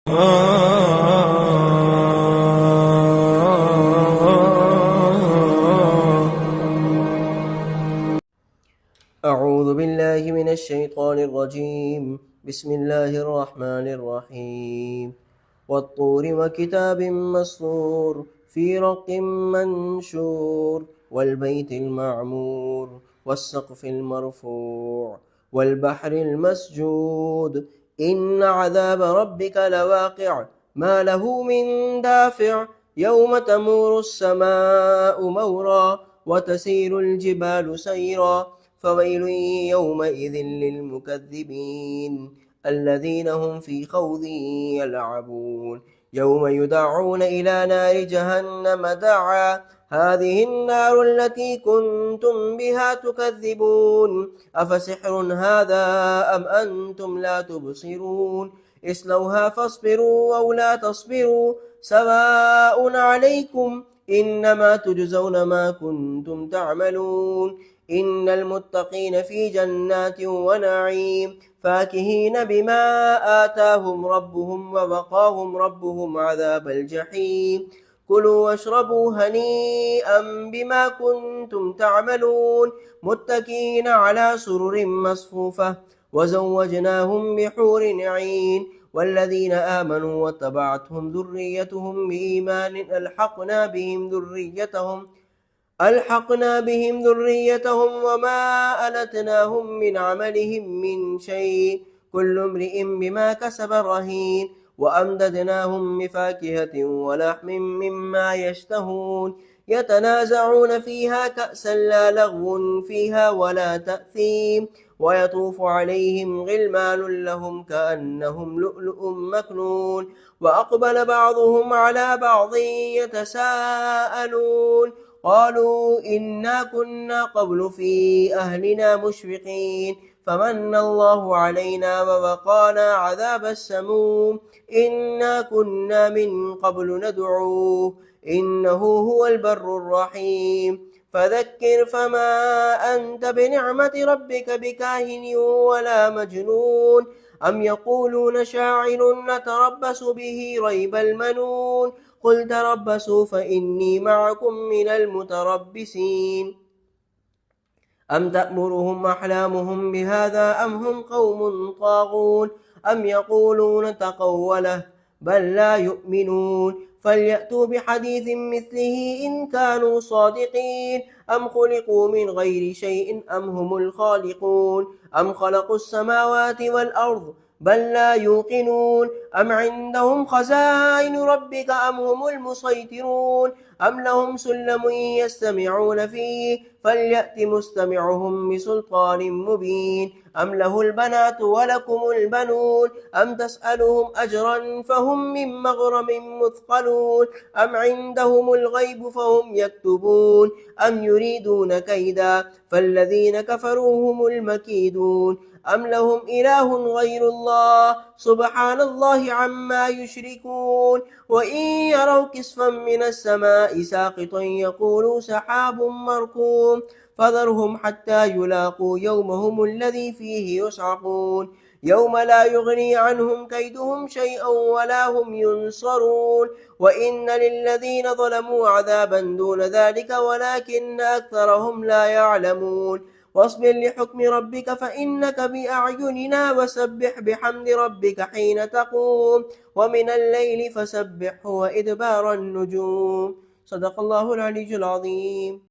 أعوذ بالله من الشيطان الرجيم. بسم الله الرحمن الرحيم. والطور وكتاب مسطور في رق منشور والبيت المعمور والسقف المرفوع والبحر المسجود إن عذاب ربك لواقع ما له من دافع يوم تمور السماء مورا وتسير الجبال سيرا فويل يومئذ للمكذبين الذين هم في خوض يلعبون يوم يدعون إلى نار جهنم دعا هذه النار التي كنتم بها تكذبون أفسحر هذا أم أنتم لا تبصرون اصلوها فاصبروا أو لا تصبروا سواء عليكم إنما تجزون ما كنتم تعملون إن المتقين في جنات ونعيم فاكهين بما آتاهم ربهم ووقاهم ربهم عذاب الجحيم كلوا واشربوا هنيئا بما كنتم تعملون متكئين على سرر مصفوفة وزوجناهم بحور عين والذين آمنوا واتبعتهم ذريتهم بإيمان ألحقنا بهم ذريتهم وما ألتناهم من عملهم من شيء كل امرئ بما كسب رهين وأمددناهم بفاكهة ولحم مما يشتهون يتنازعون فيها كأسا لا لغو فيها ولا تأثيم ويطوف عليهم غلمان لهم كأنهم لؤلؤ مكنون وأقبل بعضهم على بعض يتساءلون قالوا إنا كنا قبل في أهلنا مشفقين فمن الله علينا ووقانا عذاب السموم إنا كنا من قبل ندعوه إنه هو البر الرحيم فذكر فما أنت بنعمة ربك بكاهن ولا مجنون أم يقولون شاعر نتربص به ريب المنون قل تربصوا فإني معكم من المتربصين أم تأمرهم أحلامهم بهذا أم هم قوم طاغون أم يقولون تقوله بل لا يؤمنون فليأتوا بحديث مثله إن كانوا صادقين أم خلقوا من غير شيء أم هم الخالقون أم خلقوا السماوات والأرض بل لا يوقنون أم عندهم خزائن ربك أم هم المسيطرون أم لهم سلم يستمعون فيه فليأت مستمعهم بسلطان مبين أم له البنات ولكم البنون أم تسألهم أجرا فهم من مغرم مثقلون أم عندهم الغيب فهم يكتبون أم يريدون كيدا فالذين كفروا هم المكيدون أم لهم إله غير الله سبحان الله عما يشركون وإن يروا كسفا من السماء ساقطا يقولوا سحاب مركوم فذرهم حتى يلاقوا يومهم الذي فيه يصعقون يوم لا يغني عنهم كيدهم شيئا ولا هم ينصرون وإن للذين ظلموا عذابا دون ذلك ولكن أكثرهم لا يعلمون واصبر لحكم ربك فإنك بأعيننا وسبح بحمد ربك حين تقوم ومن الليل فسبحه وإدبار النجوم صدق الله العلي العظيم.